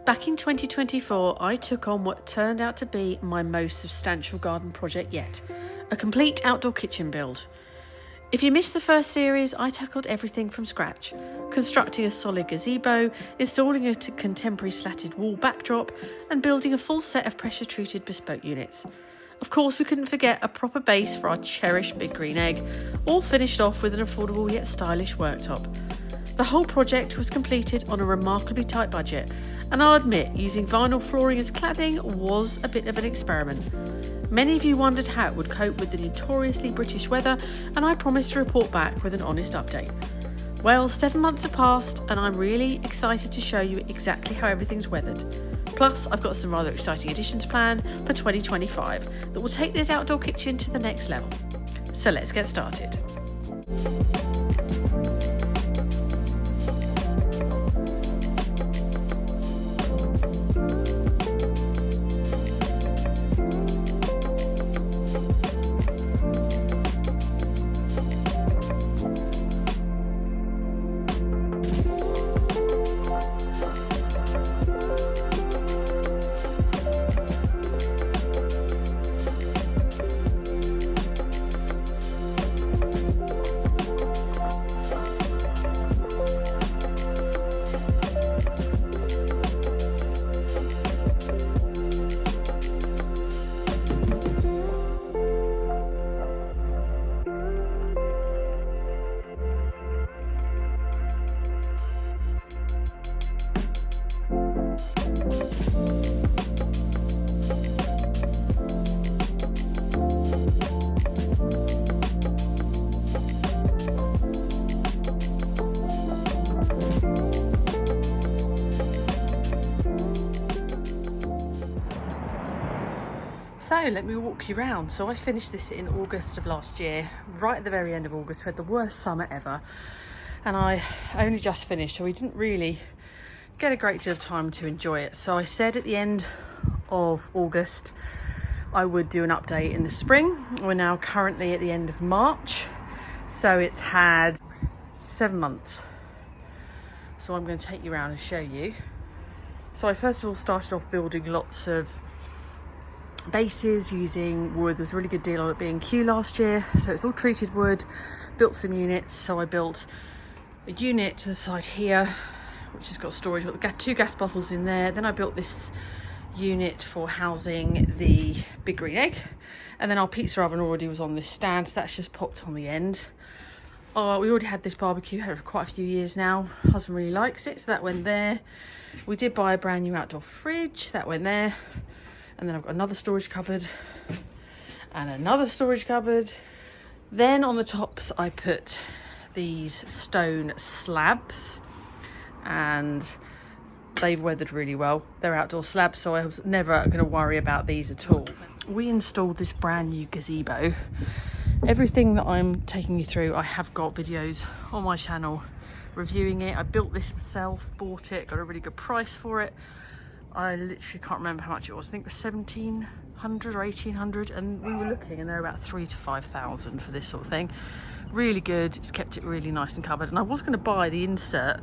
Back in 2024, I took on what turned out to be my most substantial garden project yet, a complete outdoor kitchen build. If you missed the first series, I tackled everything from scratch, constructing a solid gazebo, installing a contemporary slatted wall backdrop, and building a full set of pressure-treated bespoke units. Of course, we couldn't forget a proper base for our cherished big green egg, all finished off with an affordable yet stylish worktop. The whole project was completed on a remarkably tight budget, and I'll admit using vinyl flooring as cladding was a bit of an experiment. Many of you wondered how it would cope with the notoriously British weather, and I promised to report back with an honest update. Well, 7 months have passed, and I'm really excited to show you exactly how everything's weathered. Plus, I've got some rather exciting additions planned for 2025 that will take this outdoor kitchen to the next level. So let's get started. So let me walk you around. So I finished this in August of last year, right at the very end of August. We had the worst summer ever, and I only just finished, so we didn't really get a great deal of time to enjoy it. So I said at the end of August I would do an update in the spring. We're now currently at the end of March, so it's had 7 months. So I'm going to take you around and show you. So I first of all started off building lots of bases using wood. There's a really good deal on it B&Q last year, so it's all treated wood. Built some units. So I built a unit to the side here which has got storage, got the 2 gas bottles in there. Then I built this unit for housing the big green egg, and then our pizza oven already was on this stand, so that's just popped on the end. We already had this barbecue, had it for quite a few years now. Husband really likes it, so that went there. We did buy a brand new outdoor fridge, that went there. And then I've got another storage cupboard and another storage cupboard. Then on the tops I put these stone slabs, and they've weathered really well. They're outdoor slabs, so I was never going to worry about these at all. We installed this brand new gazebo. Everything that I'm taking you through, I have got videos on my channel reviewing it. I built this myself, bought it, got a really good price for it. I literally can't remember how much it was. I think it was 1,700 or 1,800, and we were looking and they're about 3,000 to 5,000 for this sort of thing. Really good. It's kept it really nice and covered. And I was going to buy the insert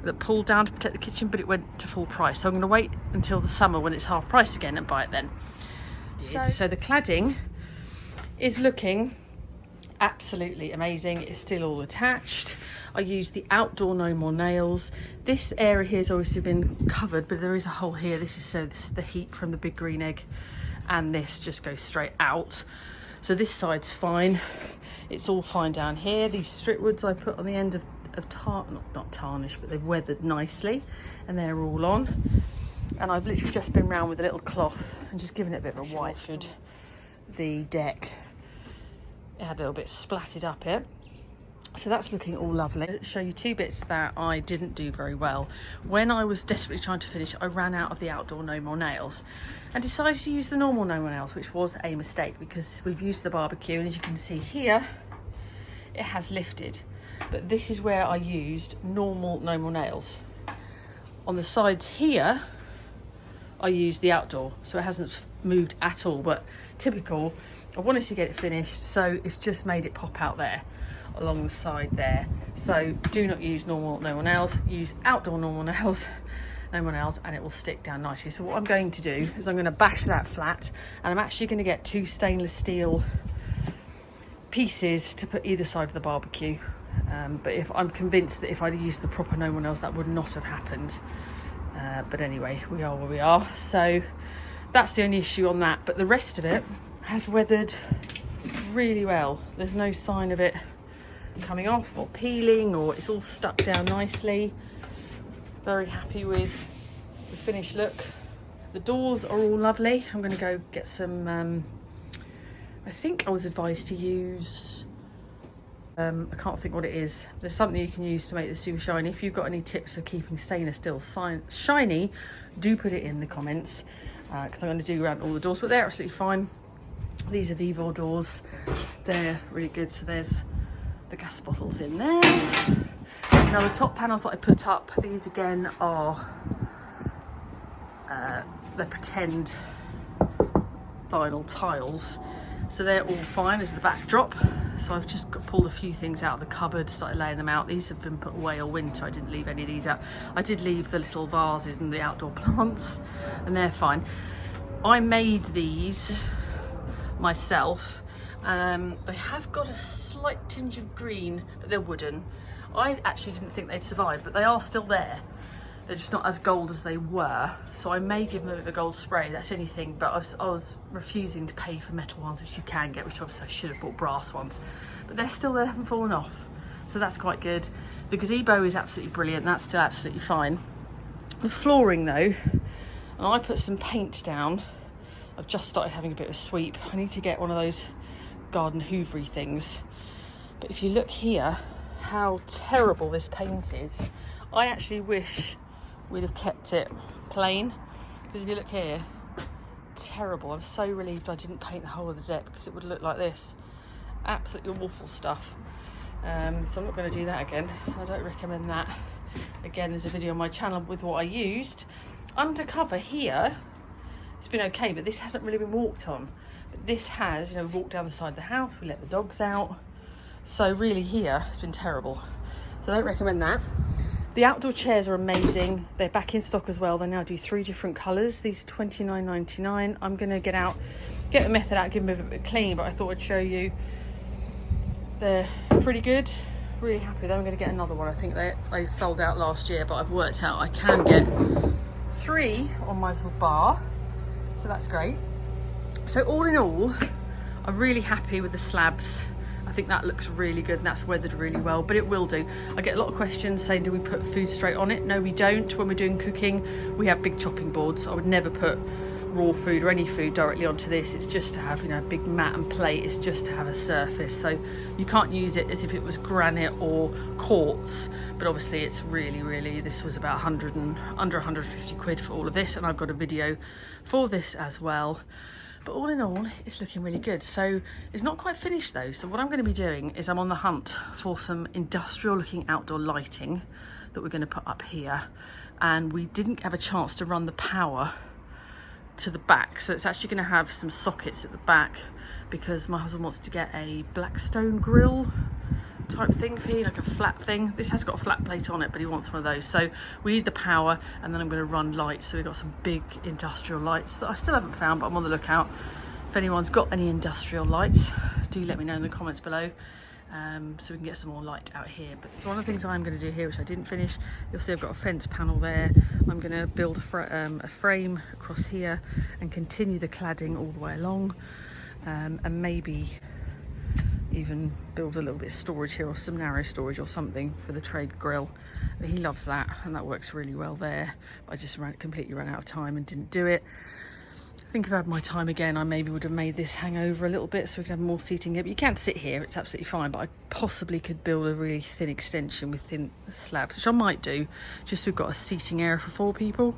that pulled down to protect the kitchen, but it went to full price. So I'm going to wait until the summer when it's half price again and buy it then. So the cladding is looking absolutely amazing. It's still all attached. I used the outdoor no more nails. This area here has obviously been covered, but there is a hole here. This is the heat from the big green egg, and this just goes straight out. So this side's fine. It's all fine down here. These strip woods I put on the end of not tarnished, but they've weathered nicely, and they're all on. And I've literally just been round with a little cloth and just given it a bit of a wipe. The deck, it had a little bit splatted up here. So that's looking all lovely. I'll show you 2 bits that I didn't do very well. When I was desperately trying to finish, I ran out of the outdoor no more nails and decided to use the normal no more nails, which was a mistake because we've used the barbecue, and as you can see here, it has lifted. But this is where I used normal no more nails. On the sides here, I used the outdoor, so it hasn't moved at all, but typical. I wanted to get it finished, so it's just made it pop out there along the side there. So do not use normal no more nails, use outdoor normal nails. no more nails, and it will stick down nicely. So what I'm going to do is I'm going to bash that flat, and I'm actually going to get 2 stainless steel pieces to put either side of the barbecue. But if I'm convinced that if I'd used the proper no more nails, that would not have happened. But anyway, we are where we are. So that's the only issue on that. But the rest of it has weathered really well. There's no sign of it coming off or peeling, or it's all stuck down nicely. Very happy with the finished look. The doors are all lovely. I'm going to go get some, I think I was advised to use, I can't think what it is. There's something you can use to make this super shiny. If you've got any tips for keeping stainless steel shiny, do put it in the comments, because I'm going to do around all the doors, but they're absolutely fine. These are Vivo doors. They're really good. So there's the gas bottles in there. Now the top panels that I put up, these again are the pretend vinyl tiles. So they're all fine as the backdrop. So I've just pulled a few things out of the cupboard, started laying them out. These have been put away all winter. I didn't leave any of these out. I did leave the little vases and the outdoor plants, and they're fine. I made these myself. They have got a slight tinge of green, but they're wooden. I actually didn't think they'd survive, but they are still there. They're just not as gold as they were, so I may give them a bit of a gold spray. That's anything, but I was refusing to pay for metal ones, which you can get, which obviously I should have bought brass ones, but they're still there, haven't fallen off, so that's quite good. The gazebo is absolutely brilliant. That's still absolutely fine. The flooring though, and I put some paint down. I've just started having a bit of a sweep. I need to get one of those garden hoovery things, but if you look here how terrible this paint is, I actually wish we'd have kept it plain, because if you look here, terrible. I'm so relieved I didn't paint the whole of the deck, because it would look like this. Absolutely awful stuff. So I'm not going to do that again. I don't recommend that. Again, there's a video on my channel with what I used. Undercover here, it's been okay, but this hasn't really been walked on. But this has, you know, walked down the side of the house, we let the dogs out. So really here, it's been terrible. So I don't recommend that. The outdoor chairs are amazing. They're back in stock as well. They now do 3 different colours. These are $29.99. I'm going to get the method out, give them a bit of a clean, but I thought I'd show you. They're pretty good. Really happy with them. I'm going to get another one. I think they sold out last year, but I've worked out I can get 3 on my little bar. So that's great. So all in all, I'm really happy with the slabs. I think that looks really good, and that's weathered really well, but it will do. I get a lot of questions saying, do we put food straight on it? No, we don't. When we're doing cooking, we have big chopping boards. I would never put raw food or any food directly onto this. It's just to have, you know, a big mat and plate. It's just to have a surface. So you can't use it as if it was granite or quartz, but obviously it's really, this was about under 150 quid for all of this, and I've got a video for this as well. But all in all, it's looking really good. So it's not quite finished though. So what I'm going to be doing is I'm on the hunt for some industrial looking outdoor lighting that we're going to put up here. And we didn't have a chance to run the power to the back. So it's actually going to have some sockets at the back, because my husband wants to get a Blackstone grill type thing for you, like a flat thing. This has got a flat plate on it, but he wants one of those. So we need the power, and then I'm going to run lights. So we've got some big industrial lights that I still haven't found, but I'm on the lookout. If anyone's got any industrial lights, do let me know in the comments below, so we can get some more light out here. But it's one of the things I'm going to do here, which I didn't finish. You'll see I've got a fence panel there. I'm going to build a frame across here and continue the cladding all the way along, and maybe even build a little bit of storage here, or some narrow storage or something for the Traeger grill. He loves that, and that works really well there. I just completely ran out of time and didn't do it. I think if I had my time again, I maybe would have made this hang over a little bit so we could have more seating here. But you can sit here, it's absolutely fine. But I possibly could build a really thin extension with thin slabs, which I might do, just so we've got a seating area for 4 people.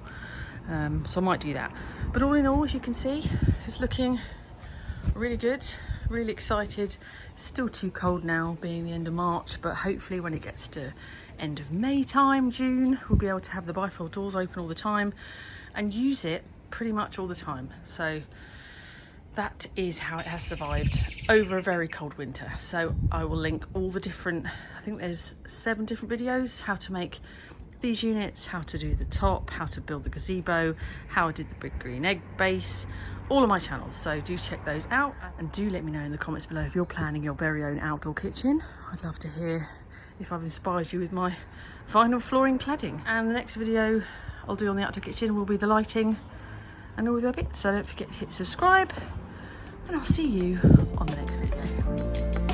So I might do that. But all in all, as you can see, it's looking really good. Really excited. It's still too cold now, being the end of March, but hopefully when it gets to end of May time, June, we'll be able to have the bifold doors open all the time and use it pretty much all the time. So that is how it has survived over a very cold winter. So I will link all the different, I think there's 7 different videos how to make these units, how to do the top, how to build the gazebo, how I did the big green egg base, all of my channels. So do check those out, and do let me know in the comments below if you're planning your very own outdoor kitchen. I'd love to hear if I've inspired you with my vinyl flooring cladding. And the next video I'll do on the outdoor kitchen will be the lighting and all the other bits. So don't forget to hit subscribe, and I'll see you on the next video.